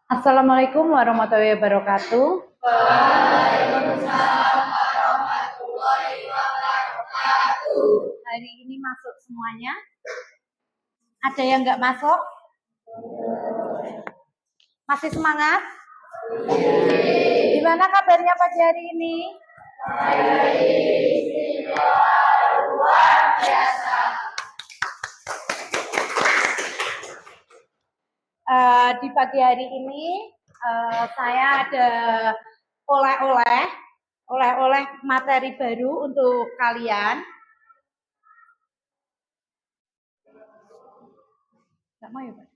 Assalamualaikum warahmatullahi wabarakatuh. Waalaikumsalam warahmatullahi wabarakatuh. Hari ini masuk semuanya? Ada yang nggak masuk? Masih semangat? Gimana kabarnya pagi hari ini? Luar biasa. Di pagi hari ini saya ada oleh-oleh materi baru untuk kalian. Nggak mau ya, Pak?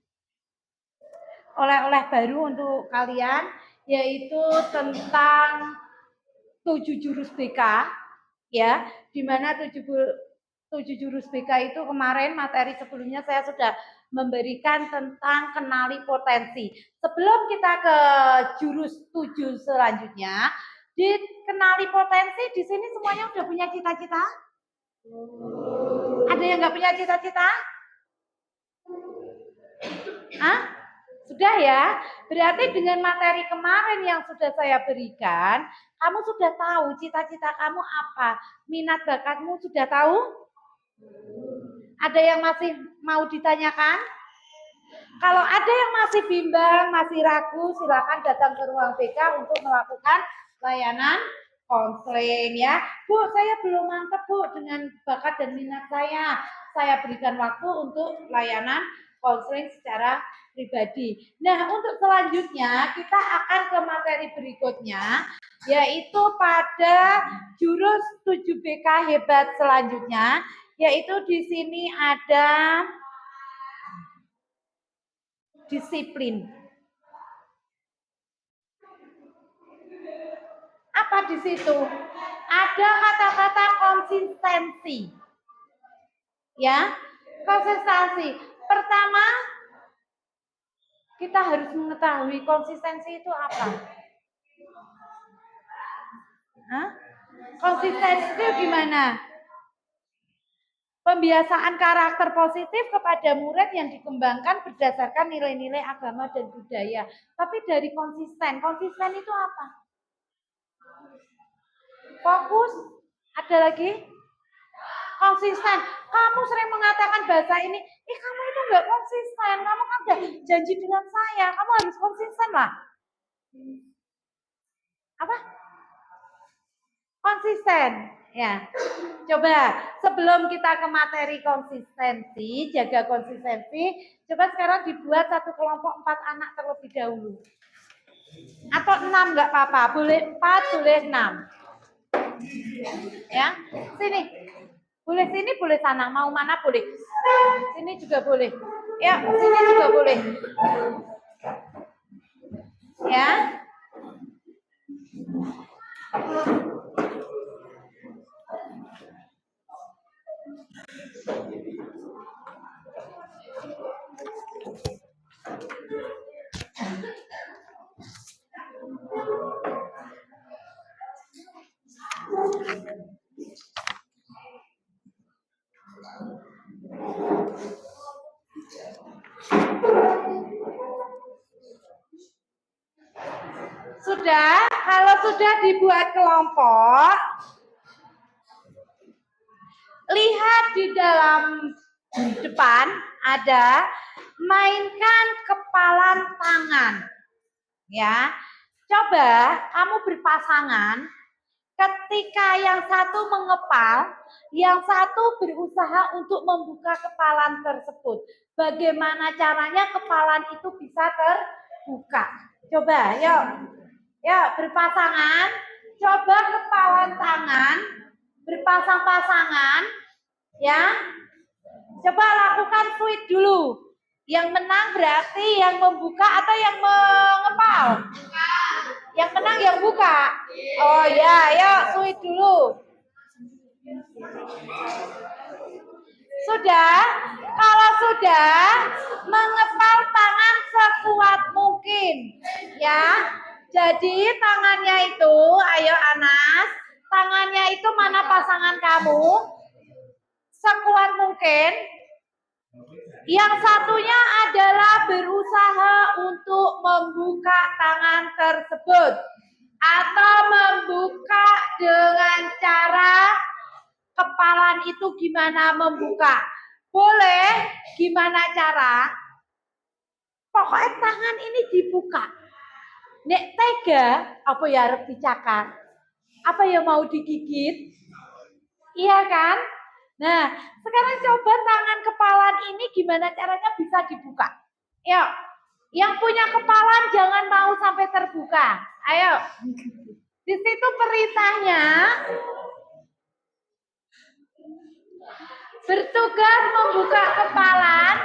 Oleh-oleh baru untuk kalian, yaitu tentang 7 jurus BK, ya, di mana 7 jurus BK itu kemarin materi sebelumnya saya sudah memberikan tentang kenali potensi. Sebelum kita ke jurus 7 selanjutnya, di kenali potensi di sini semuanya sudah punya cita-cita? Ada yang nggak punya cita-cita? Hah? Sudah ya? Berarti dengan materi kemarin yang sudah saya berikan, kamu sudah tahu cita-cita kamu apa? Minat bakatmu sudah tahu? Ada yang masih mau ditanyakan? Kalau ada yang masih bimbang, masih ragu, silakan datang ke ruang BK untuk melakukan layanan konseling ya. Bu, saya belum mantap Bu dengan bakat dan minat saya. Saya berikan waktu untuk layanan konseling secara pribadi. Nah, untuk selanjutnya kita akan ke materi berikutnya, yaitu pada jurus 7 BK hebat selanjutnya, yaitu di sini ada disiplin. Apa di situ? Ada kata-kata konsistensi. Ya, konsistensi. Pertama, kita harus mengetahui konsistensi itu apa. Hah? Konsistensi itu gimana? Pembiasaan karakter positif kepada murid yang dikembangkan berdasarkan nilai-nilai agama dan budaya. Tapi dari konsisten itu apa? Fokus, ada lagi? Konsisten. Kamu sering mengatakan bahasa ini, kamu itu nggak konsisten, kamu kan udah janji dengan saya, kamu harus konsisten lah. Apa? Konsisten. Ya, coba sebelum kita ke materi konsistensi, jaga konsistensi, coba sekarang dibuat satu kelompok 4 anak terlebih dahulu. Atau 6 nggak apa-apa, boleh 4, boleh 6. Ya, sini. Boleh sini, boleh sana, mau mana boleh. Sini juga boleh. Ya, sini juga boleh. Ya. Sudah, kalau sudah dibuat kelompok, lihat di dalam depan ada mainkan kepalan tangan. Ya. Coba kamu berpasangan, ketika yang satu mengepal, yang satu berusaha untuk membuka kepalan tersebut. Bagaimana caranya kepalan itu bisa terbuka? Coba, yuk. Yuk, berpasangan. Coba kepalan tangan, berpasang-pasangan. Ya. Coba lakukan fluid dulu. Yang menang berarti yang membuka atau yang mengepal? Yang menang yang buka. Oh ya, ayo fluid dulu. Sudah? Kalau sudah, mengepal tangan sekuat mungkin. Ya. Jadi tangannya itu, ayo Anas, tangannya itu mana pasangan kamu? Sekuat mungkin. Yang satunya adalah berusaha untuk Sebut. Atau membuka dengan cara kepalan itu gimana membuka? Boleh, gimana cara? Pokoknya tangan ini dibuka. Nek tega, apa ya harus dicakar? Apa ya mau digigit? Iya kan? Nah, sekarang coba tangan kepalan ini gimana caranya bisa dibuka? Yuk, yang punya kepalan jangan mau sampai terbuka. Ayo. Di situ perintahnya bertugas membuka kepalan,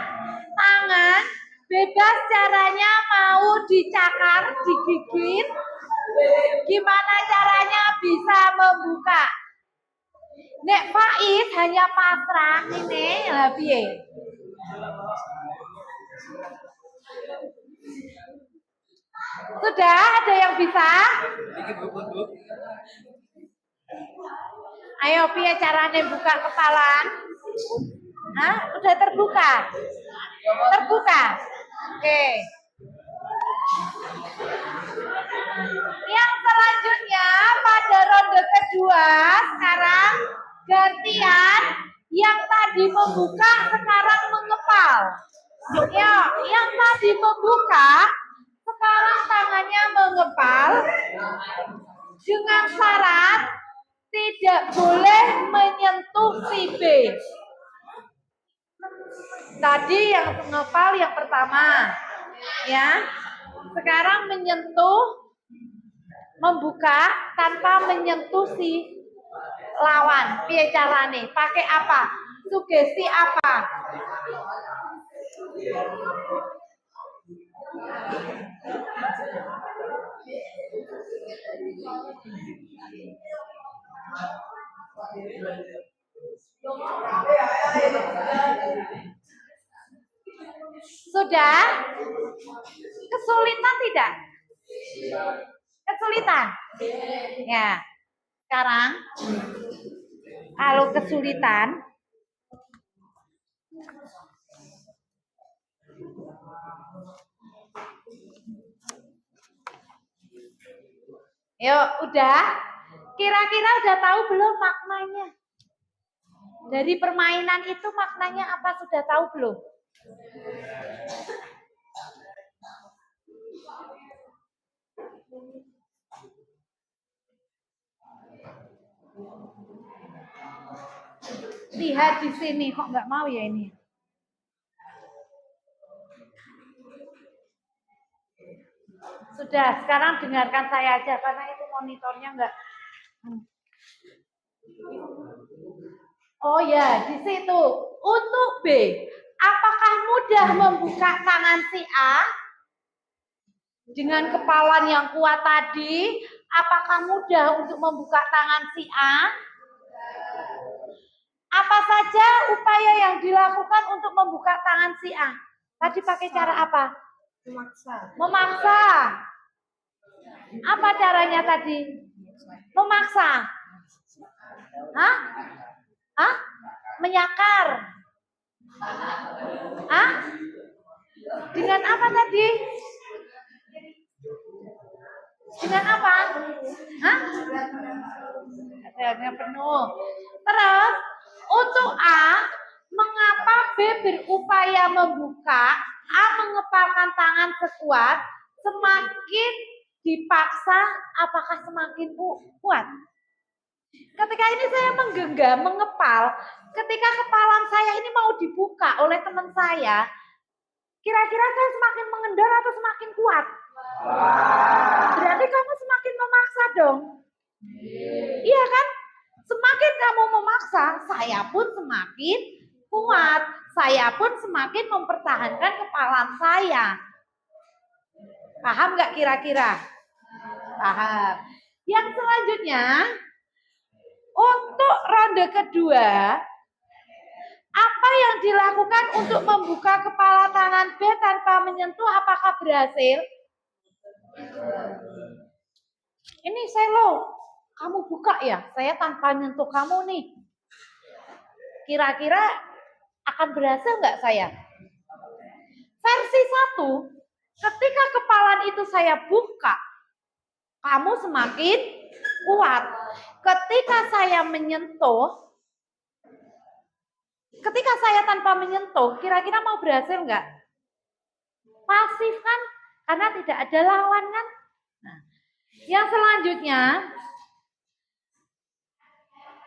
tangan, bebas caranya mau dicakar, digigit. Gimana caranya bisa membuka? Nek Faiz hanya pasrah ini lah piye. Sudah ada yang bisa? Ayo piye caranya buka kepalan? Hah? Udah terbuka? Terbuka? Oke. Yang selanjutnya pada ronde kedua sekarang gantian yang tadi membuka sekarang mengepal. Ya, yang tadi membuka sekarang tangannya mengepal dengan syarat tidak boleh menyentuh si B. Tadi yang mengepal yang pertama, ya. Sekarang menyentuh, membuka tanpa menyentuh si lawan. Piye carane? Pakai apa? Sugesti apa? Sudah? Kesulitan tidak? Kesulitan? Ya. Sekarang kalau kesulitan yuk, udah? Kira-kira udah tahu belum maknanya? Dari permainan itu maknanya apa sudah tahu belum? Lihat di sini kok nggak mau ya ini. Sudah, sekarang dengarkan saya aja karena itu monitornya nggak. Oh ya, di situ. Untuk B, apakah mudah membuka tangan si A? Dengan kepalan yang kuat tadi, apakah mudah untuk membuka tangan si A? Apa saja upaya yang dilakukan untuk membuka tangan si A? Tadi pakai cara apa? Memaksa. Apa caranya tadi? Memaksa. Hah? Hah? Menyakar. Hah? Dengan apa tadi? Dengan apa? Hah? Adanya penuh. Terus, untuk A, mengapa B berupaya membuka, A mengepalkan tangan sekuat, semakin dipaksa, apakah semakin kuat? Ketika ini saya menggenggam, mengepal, ketika kepalan saya ini mau dibuka oleh teman saya, kira-kira saya semakin mengendor atau semakin kuat? Berarti kamu semakin memaksa dong. Iya kan? Semakin kamu memaksa, saya pun semakin kuat. Saya pun semakin mempertahankan kepalan saya. Paham nggak kira-kira? Paham. Yang selanjutnya, untuk ronde kedua, apa yang dilakukan untuk membuka kepala tangan B tanpa menyentuh, apakah berhasil? Ini Selo, kamu buka ya, saya tanpa nyentuh kamu nih. Kira-kira akan berhasil nggak saya? Versi 1, ketika kepalan itu saya buka, kamu semakin kuat. Ketika saya tanpa menyentuh, kira-kira mau berhasil nggak? Pasif kan? Karena tidak ada lawan kan? Nah, yang selanjutnya,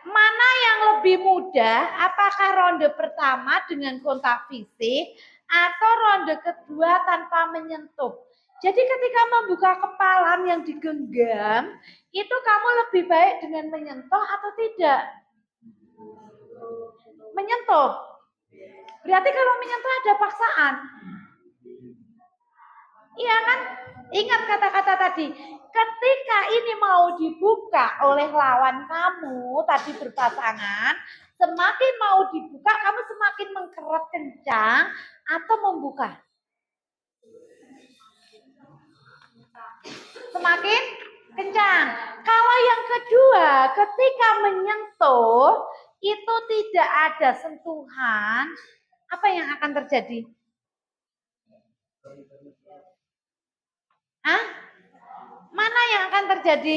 mana yang lebih mudah? Apakah ronde pertama dengan kontak fisik atau ronde kedua tanpa menyentuh? Jadi ketika membuka kepala yang digenggam, itu kamu lebih baik dengan menyentuh atau tidak? Menyentuh. Berarti kalau menyentuh ada paksaan. Iya kan? Ingat kata-kata tadi. Ketika ini mau dibuka oleh lawan kamu, tadi berpasangan, semakin mau dibuka, kamu semakin mengkerut kencang atau membuka? Semakin kencang. Kalau yang kedua, ketika menyentuh, itu tidak ada sentuhan, apa yang akan terjadi? Hah? Mana yang akan terjadi?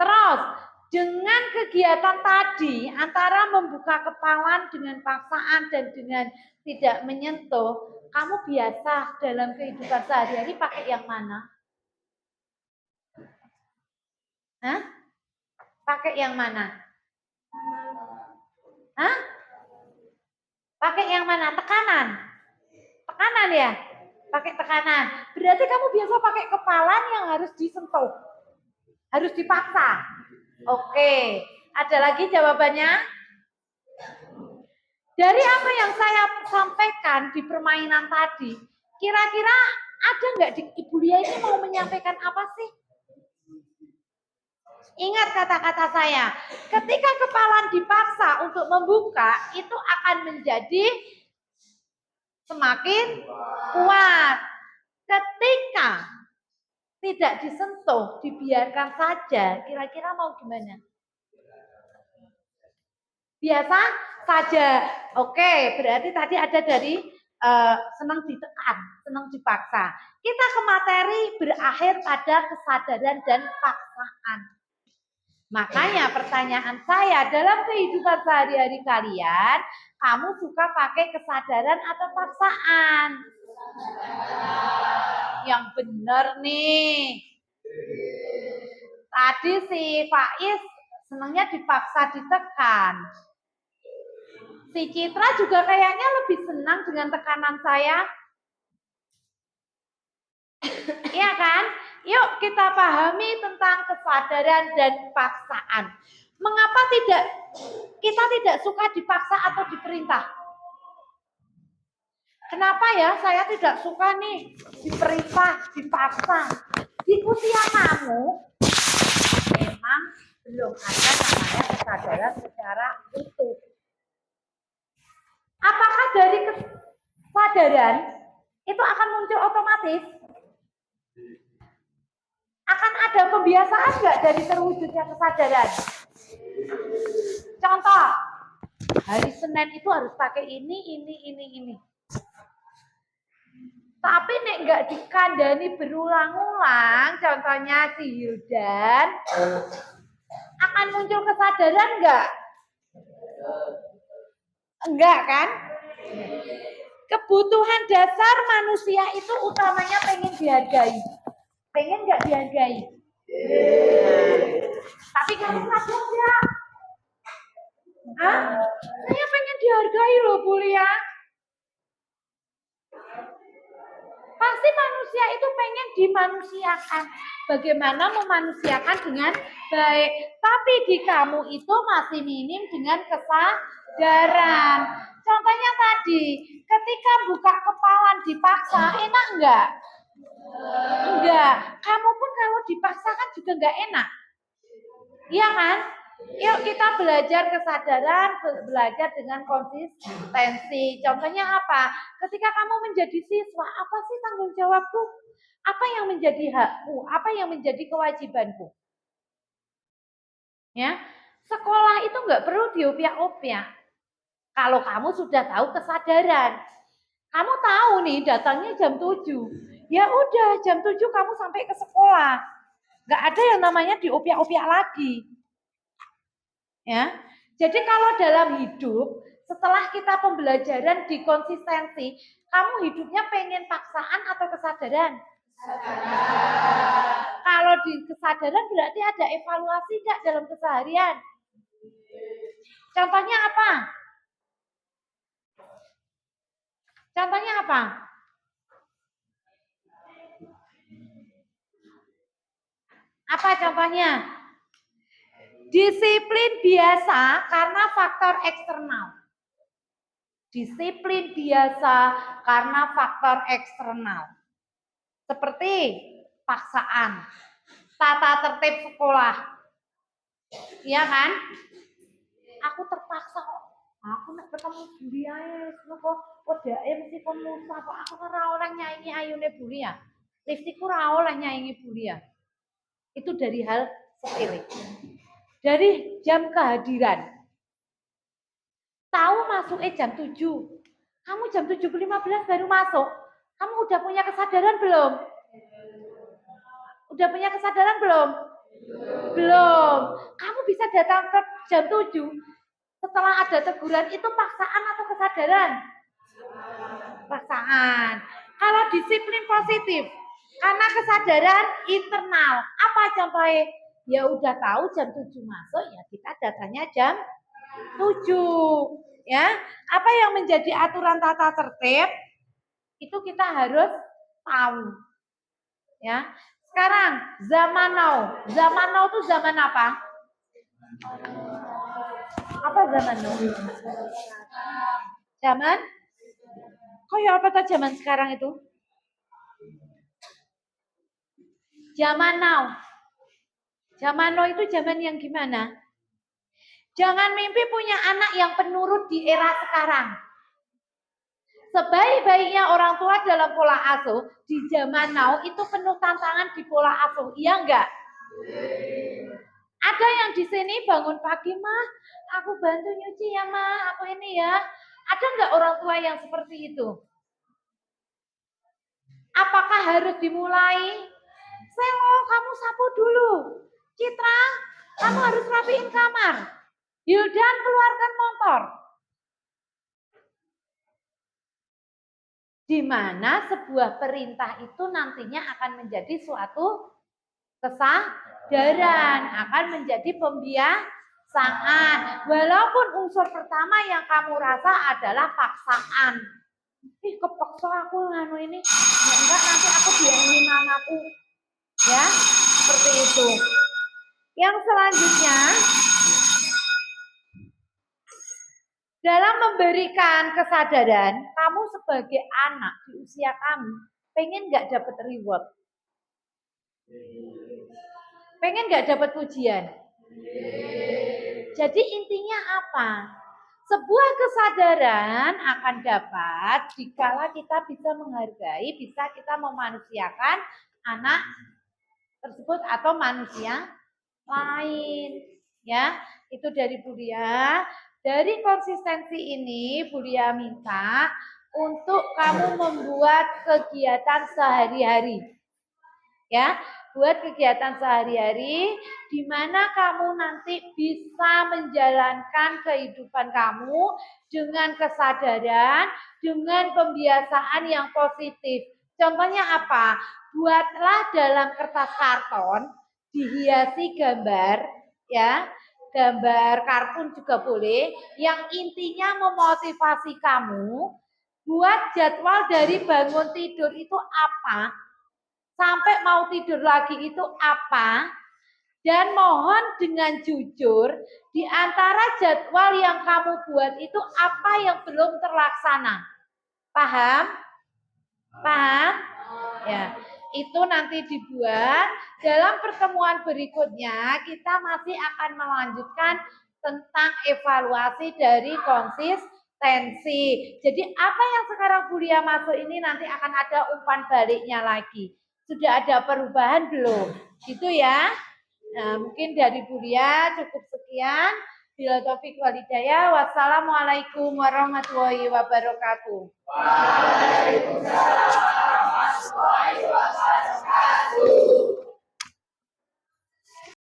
Terus, dengan kegiatan tadi, antara membuka kepala dengan paksaan dan dengan tidak menyentuh, kamu biasa dalam kehidupan sehari-hari pakai yang mana? Hah? Pakai yang mana? Hah? Pakai yang mana? Tekanan? Tekanan ya? Pakai tekanan. Berarti kamu biasa pakai kepala yang harus disentuh. Harus dipaksa. Oke. Ada lagi jawabannya? Dari apa yang saya sampaikan di permainan tadi, kira-kira ada nggak di Ibu Lia ini mau menyampaikan apa sih? Ingat kata-kata saya, ketika kepala dipaksa untuk membuka, itu akan menjadi semakin kuat. Ketika tidak disentuh, dibiarkan saja, kira-kira mau gimana? Biasa saja. Oke, berarti tadi ada dari senang ditekan, senang dipaksa. Kita ke materi berakhir pada kesadaran dan paksaan. Makanya pertanyaan saya, dalam kehidupan sehari-hari kalian, kamu suka pakai kesadaran atau paksaan? Yang benar nih. Tadi si Faiz senangnya dipaksa ditekan. Si Citra juga kayaknya lebih senang dengan tekanan saya. Iya kan? Yuk kita pahami tentang kesadaran dan paksaan. Mengapa kita tidak suka dipaksa atau diperintah? Kenapa ya saya tidak suka nih diperintah, dipaksa? Di usia kamu memang belum ada namanya kesadaran secara utuh. Apakah dari kesadaran itu akan muncul otomatis? Akan ada pembiasaan nggak dari terwujudnya kesadaran? Contoh, hari Senin itu harus pakai ini. Tapi nek nggak dikandani berulang-ulang, contohnya si Hildan, akan muncul kesadaran nggak? Enggak kan? Kebutuhan dasar manusia itu utamanya pengen dihargai. Pengen nggak dihargai? Tapi kamu sadar nggak? Saya pengen dihargai loh, Bu Lia. Pasti manusia itu pengen dimanusiakan. Bagaimana memanusiakan dengan baik. Tapi di kamu itu masih minim dengan kesadaran. Contohnya tadi, ketika buka kepala dipaksa, enak enggak? Enggak. Kamu pun kalau dipaksa kan juga enggak enak. Iya kan? Yuk kita belajar kesadaran, belajar dengan konsistensi. Contohnya apa? Ketika kamu menjadi siswa, apa sih tanggung jawabku? Apa yang menjadi hakku? Apa yang menjadi kewajibanku? Ya, sekolah itu nggak perlu diopiak-opiak. Kalau kamu sudah tahu kesadaran. Kamu tahu nih datangnya jam 7. Ya udah jam 7 kamu sampai ke sekolah. Nggak ada yang namanya diopiak-opiak lagi. Ya. Jadi kalau dalam hidup, setelah kita pembelajaran di konsistensi, kamu hidupnya pengen paksaan atau kesadaran? Kalau di kesadaran berarti ada evaluasi nggak dalam keseharian? Contohnya apa? Contohnya apa? Apa contohnya? Disiplin biasa karena faktor eksternal. Disiplin biasa karena faktor eksternal. Seperti paksaan, tata tertib sekolah. Iya kan? Aku terpaksa kok. Aku nak ketemu buli ae, kok wedake mesti kon musa kok aku ora oleh nyaingi ayune buli ya. Lipstikku ora oleh nyaingi buli ya. Itu dari hal sepele. Dari jam kehadiran. Tahu masuknya jam 7. Kamu jam 7.15 baru masuk. Kamu udah punya kesadaran belum? Udah punya kesadaran belum? Belum. Kamu bisa datang ke jam 7. Setelah ada teguran itu paksaan atau kesadaran? Paksaan. Kalau disiplin positif, karena kesadaran internal. Apa contohnya? Ya udah tahu jam 7 masuk, ya kita datanya jam 7. Ya, apa yang menjadi aturan tata tertib? Itu kita harus tahu. Ya. Sekarang zaman now. Zaman now itu zaman apa? Apa zaman now? Zaman? Kok ya apa tuh zaman sekarang itu? Zaman now. Zaman now itu zaman yang gimana? Jangan mimpi punya anak yang penurut di era sekarang. Sebaik-baiknya orang tua dalam pola asuh, di zaman now itu penuh tantangan di pola asuh. Iya enggak? Ada yang di sini bangun pagi, mah, aku bantu nyuci ya, mah, aku ini ya. Ada enggak orang tua yang seperti itu? Apakah harus dimulai? Selo, kamu sapu dulu. Citra, kamu harus rapiin kamar. Hildan, keluarkan motor. Di mana sebuah perintah itu nantinya akan menjadi suatu kesadaran, akan menjadi pembiasaan. Walaupun unsur pertama yang kamu rasa adalah paksaan. Kepaksa aku nganu ini, enggak nanti aku diainin mamaku. Ya, seperti itu. Yang selanjutnya, dalam memberikan kesadaran, kamu sebagai anak di usia kamu, pengen nggak dapat reward? Pengen nggak dapat pujian? Jadi intinya apa? Sebuah kesadaran akan dapat dikala kita bisa menghargai, bisa kita memanusiakan anak tersebut atau manusia lain. Ya, itu dari Bulia. Dari konsistensi ini, Bulia minta untuk kamu membuat kegiatan sehari-hari. Ya, buat kegiatan sehari-hari di mana kamu nanti bisa menjalankan kehidupan kamu dengan kesadaran, dengan pembiasaan yang positif. Contohnya apa? Buatlah dalam kertas karton dihiasi gambar, ya. Gambar kartun juga boleh, yang intinya memotivasi kamu. Buat jadwal dari bangun tidur itu apa? Sampai mau tidur lagi itu apa? Dan mohon dengan jujur, di antara jadwal yang kamu buat itu apa yang belum terlaksana? Paham? Paham? Ya, itu nanti dibuat. Dalam pertemuan berikutnya, kita masih akan melanjutkan tentang evaluasi dari konsistensi. Jadi apa yang sekarang Bulia masuk ini nanti akan ada umpan baliknya lagi. Sudah ada perubahan belum? Gitu ya. Nah, mungkin dari Bulia cukup sekian. Bila taufik wal hidayah. Wassalamualaikum warahmatullahi wabarakatuh. Waalaikumsalam.